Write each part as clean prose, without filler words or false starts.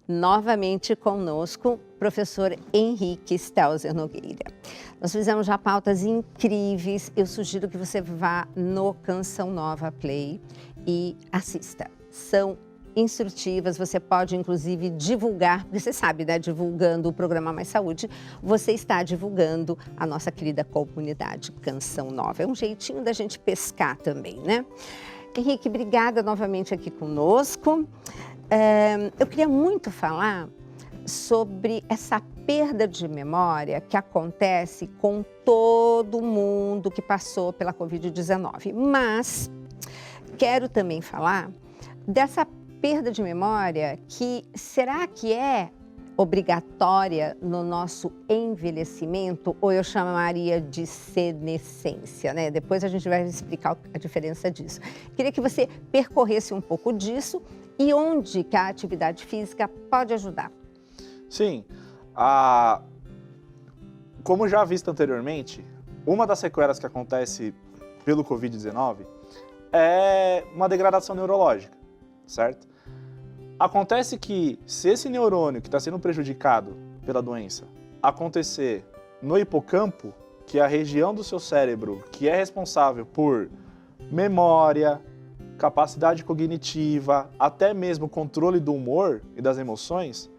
novamente conosco, professor Henrique Stelzer Nogueira. Nós fizemos já pautas incríveis, eu sugiro que você vá no Canção Nova Play e assista. São instrutivas, você pode inclusive divulgar, porque você sabe, né, divulgando o programa Mais Saúde, você está divulgando a nossa querida comunidade Canção Nova. É um jeitinho da gente pescar também, né? Henrique, obrigada novamente aqui conosco. Eu queria muito falar sobre essa perda de memória que acontece com todo mundo que passou pela Covid-19. Mas quero também falar dessa perda de memória que será que é obrigatória no nosso envelhecimento, ou eu chamaria de senescência, né? Depois a gente vai explicar a diferença disso. Queria que você percorresse um pouco disso e onde que a atividade física pode ajudar. Sim, como já visto anteriormente, uma das sequelas que acontece pelo Covid-19 é uma degradação neurológica, certo? Acontece que se esse neurônio que está sendo prejudicado pela doença acontecer no hipocampo, que é a região do seu cérebro que é responsável por memória, capacidade cognitiva, até mesmo controle do humor e das emoções,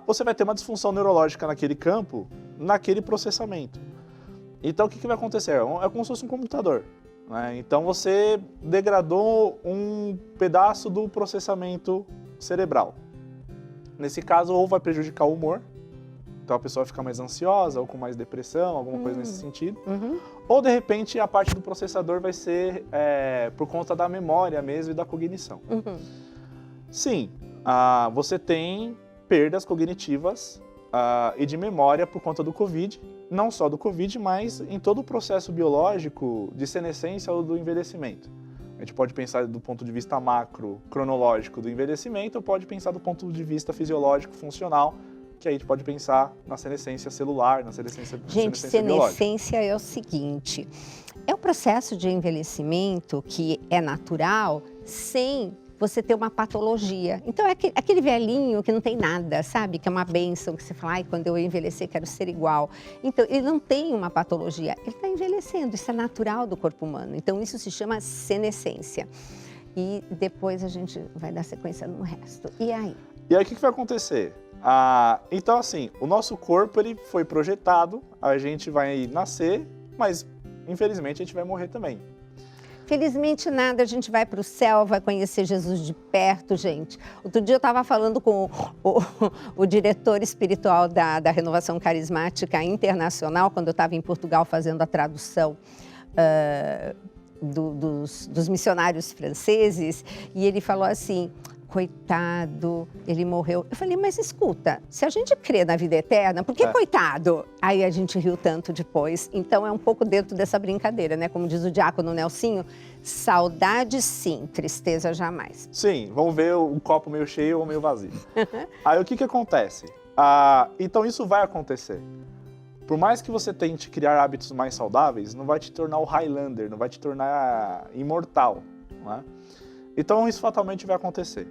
você vai ter uma disfunção neurológica naquele campo, naquele processamento. Então o que vai acontecer? É como se fosse um computador. Então você degradou um pedaço do processamento cerebral. Nesse caso, ou vai prejudicar o humor, então a pessoa vai ficar mais ansiosa ou com mais depressão, alguma coisa nesse sentido. Ou de repente a parte do processador vai ser por conta da memória mesmo e da cognição. Sim, você tem perdas cognitivas e de memória por conta do Covid, não só do Covid, mas em todo o processo biológico de senescência ou do envelhecimento. A gente pode pensar do ponto de vista macro, cronológico do envelhecimento, ou pode pensar do ponto de vista fisiológico, funcional, que aí a gente pode pensar na senescência celular, na senescência biológica. Gente, senescência é o seguinte, é um processo de envelhecimento que é natural sem você ter uma patologia. Então, é aquele velhinho que não tem nada, sabe? Que é uma bênção, que você fala, ai, quando eu envelhecer, quero ser igual. Então, ele não tem uma patologia, ele está envelhecendo, isso é natural do corpo humano. Então, isso se chama senescência. E depois a gente vai dar sequência no resto. E aí? E aí, o que vai acontecer? Então, assim, o nosso corpo, ele foi projetado, a gente vai nascer, mas, infelizmente, a gente vai morrer também. Felizmente nada, a gente vai para o céu, vai conhecer Jesus de perto, gente. Outro dia eu estava falando com o diretor espiritual da Renovação Carismática Internacional, quando eu estava em Portugal fazendo a tradução dos missionários franceses, e ele falou assim, coitado, ele morreu. Eu falei, mas escuta, se a gente crê na vida eterna, por que coitado? Aí a gente riu tanto depois. Então é um pouco dentro dessa brincadeira, né? Como diz o diácono Nelsinho, saudade sim, tristeza jamais. Sim, vamos ver o copo meio cheio ou meio vazio. Aí o que acontece? Então isso vai acontecer. Por mais que você tente criar hábitos mais saudáveis, não vai te tornar o Highlander, não vai te tornar imortal, não é? Então isso fatalmente vai acontecer.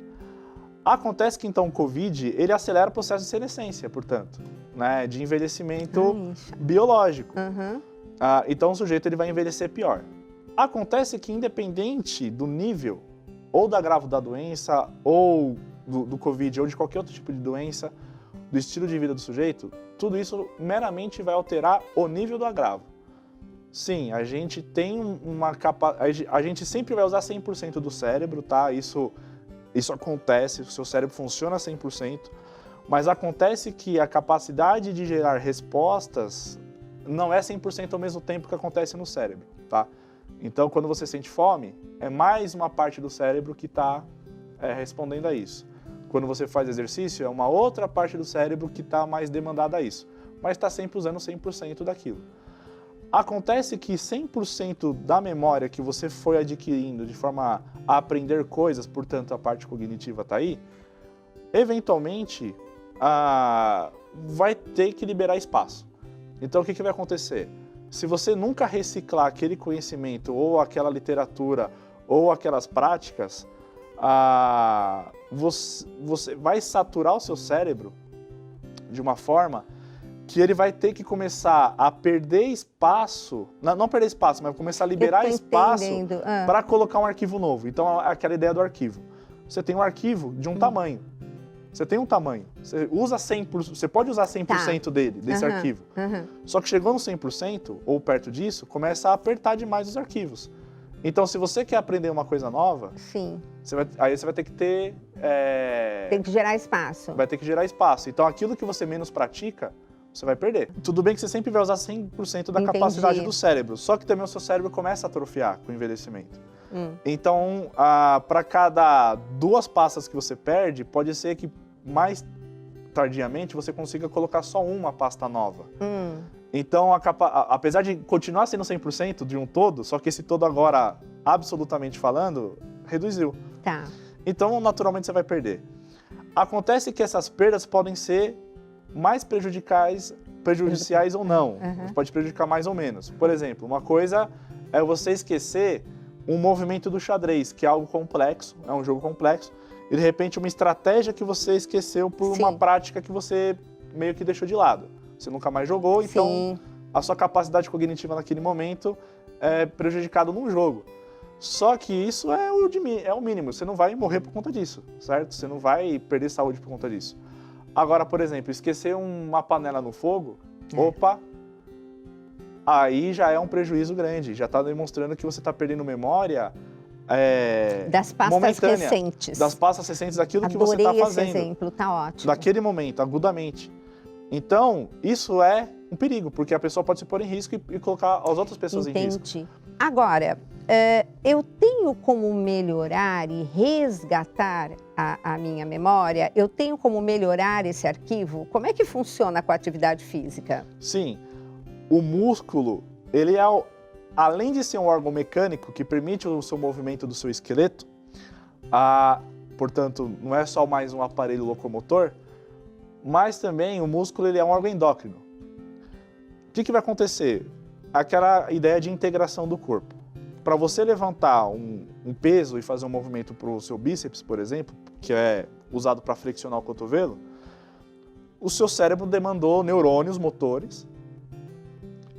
Acontece que então o Covid, ele acelera o processo de senescência, portanto, né, de envelhecimento biológico. Então o sujeito ele vai envelhecer pior. Acontece que independente do nível, ou do agravo da doença, ou do Covid, ou de qualquer outro tipo de doença, do estilo de vida do sujeito, tudo isso meramente vai alterar o nível do agravo. Sim, a gente tem a gente sempre vai usar 100% do cérebro, tá? Isso acontece, o seu cérebro funciona 100%, mas acontece que a capacidade de gerar respostas não é 100% ao mesmo tempo que acontece no cérebro, tá? Então, quando você sente fome, é mais uma parte do cérebro que está respondendo a isso. Quando você faz exercício, é uma outra parte do cérebro que está mais demandada a isso, mas está sempre usando 100% daquilo. Acontece que 100% da memória que você foi adquirindo de forma a aprender coisas, portanto a parte cognitiva está aí, eventualmente vai ter que liberar espaço. Então o que vai acontecer? Se você nunca reciclar aquele conhecimento ou aquela literatura ou aquelas práticas, você vai saturar o seu cérebro de uma forma que ele vai ter que começar a perder espaço, não perder espaço, mas começar a liberar espaço para colocar um arquivo novo. Então, aquela ideia do arquivo. Você tem um arquivo de um tamanho. Você tem um tamanho. Você usa 100%, você pode usar 100% desse arquivo. Só que chegou no 100%, ou perto disso, começa a apertar demais os arquivos. Então, se você quer aprender uma coisa nova, aí você vai ter que ter... Tem que gerar espaço. Vai ter que gerar espaço. Então, aquilo que você menos pratica, você vai perder. Tudo bem que você sempre vai usar 100% da capacidade do cérebro, só que também o seu cérebro começa a atrofiar com o envelhecimento. Então, para cada 2 pastas que você perde, pode ser que mais tardiamente você consiga colocar só uma pasta nova. Então, apesar de continuar sendo 100% de um todo, só que esse todo agora, absolutamente falando, reduziu. Então, naturalmente, você vai perder. Acontece que essas perdas podem ser mais prejudiciais ou não. Pode prejudicar mais ou menos. Por exemplo, uma coisa é você esquecer um movimento do xadrez, que é algo complexo, é um jogo complexo, e de repente uma estratégia que você esqueceu por uma prática que você meio que deixou de lado. Você nunca mais jogou, então a sua capacidade cognitiva naquele momento é prejudicada num jogo. Só que isso é o mínimo, você não vai morrer por conta disso, certo? Você não vai perder saúde por conta disso. Agora, por exemplo, esquecer uma panela no fogo, aí já é um prejuízo grande, já está demonstrando que você está perdendo memória das pastas recentes. Das pastas recentes daquilo que você está fazendo. Adorei esse exemplo, tá ótimo. Daquele momento, agudamente. Então, isso é um perigo, porque a pessoa pode se pôr em risco e colocar as outras pessoas em risco. Agora, eu tenho como melhorar e resgatar a minha memória? Eu tenho como melhorar esse arquivo? Como é que funciona com a atividade física? Sim. O músculo, ele além de ser um órgão mecânico que permite o seu movimento do seu esqueleto, portanto, não é só mais um aparelho locomotor, mas também o músculo ele é um órgão endócrino. O que vai acontecer? Aquela ideia de integração do corpo. Para você levantar um peso e fazer um movimento para o seu bíceps, por exemplo, que é usado para flexionar o cotovelo, o seu cérebro demandou neurônios motores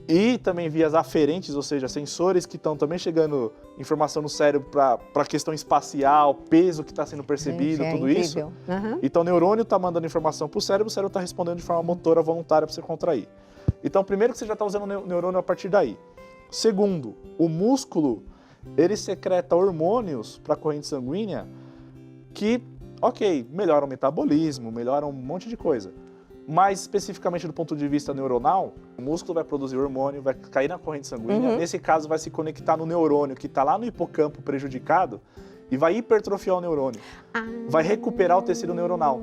e também vias aferentes, ou seja, sensores que estão também chegando informação no cérebro para a questão espacial, peso que está sendo percebido, tudo isso. Então o neurônio está mandando informação para o cérebro está respondendo de forma motora voluntária para você contrair. Então primeiro que você já está usando o neurônio a partir daí. Segundo, o músculo, ele secreta hormônios para a corrente sanguínea que, melhoram o metabolismo, melhoram um monte de coisa. Mas, especificamente do ponto de vista neuronal, o músculo vai produzir hormônio, vai cair na corrente sanguínea, nesse caso vai se conectar no neurônio que está lá no hipocampo prejudicado e vai hipertrofiar o neurônio. Vai recuperar o tecido neuronal.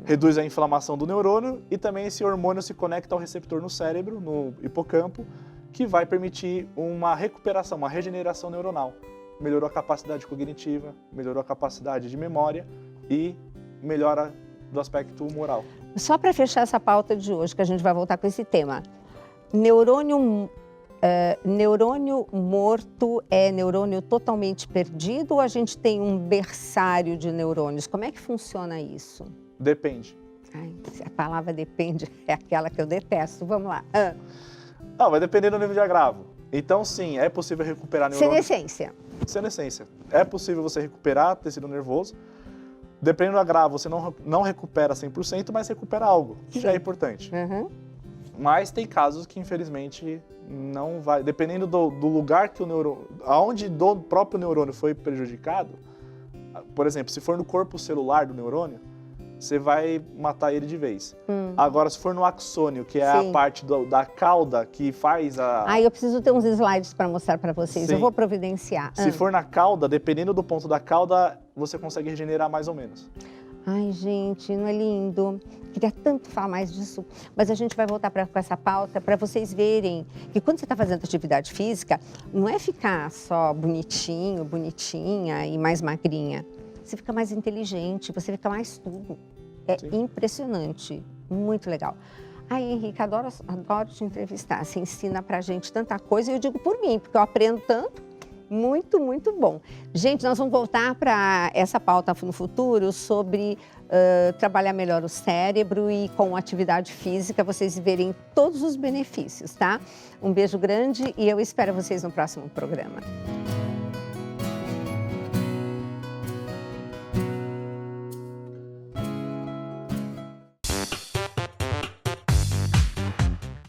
Reduz a inflamação do neurônio e também esse hormônio se conecta ao receptor no cérebro, no hipocampo, que vai permitir uma recuperação, uma regeneração neuronal. Melhorou a capacidade cognitiva, melhorou a capacidade de memória e melhora do aspecto moral. Só para fechar essa pauta de hoje, que a gente vai voltar com esse tema. Neurônio morto é neurônio totalmente perdido ou a gente tem um berçário de neurônios? Como é que funciona isso? Depende. A palavra depende é aquela que eu detesto. Vamos lá. Vai depender do nível de agravo. Então, sim, é possível recuperar neurônios. Senescência. É possível você recuperar tecido nervoso. Dependendo do agravo, você não recupera 100%, mas recupera algo, que já é importante. Mas tem casos que, infelizmente, não vai... Dependendo do lugar que o neurônio... Aonde do próprio neurônio foi prejudicado, por exemplo, se for no corpo celular do neurônio, você vai matar ele de vez. Agora, se for no axônio, que é a parte da cauda que faz a... eu preciso ter uns slides para mostrar para vocês. Eu vou providenciar. Se for na cauda, dependendo do ponto da cauda, você consegue regenerar mais ou menos. Ai, gente, não é lindo? Queria tanto falar mais disso, mas a gente vai voltar com essa pauta para vocês verem que quando você está fazendo atividade física, não é ficar só bonitinho, bonitinha e mais magrinha. Você fica mais inteligente, você fica mais tudo. É impressionante, muito legal. Henrique, adoro te entrevistar. Você ensina pra gente tanta coisa e eu digo por mim, porque eu aprendo tanto Muito, muito bom. Gente, nós vamos voltar para essa pauta no futuro sobre trabalhar melhor o cérebro e com atividade física, vocês verem todos os benefícios, tá? Um beijo grande e eu espero vocês no próximo programa.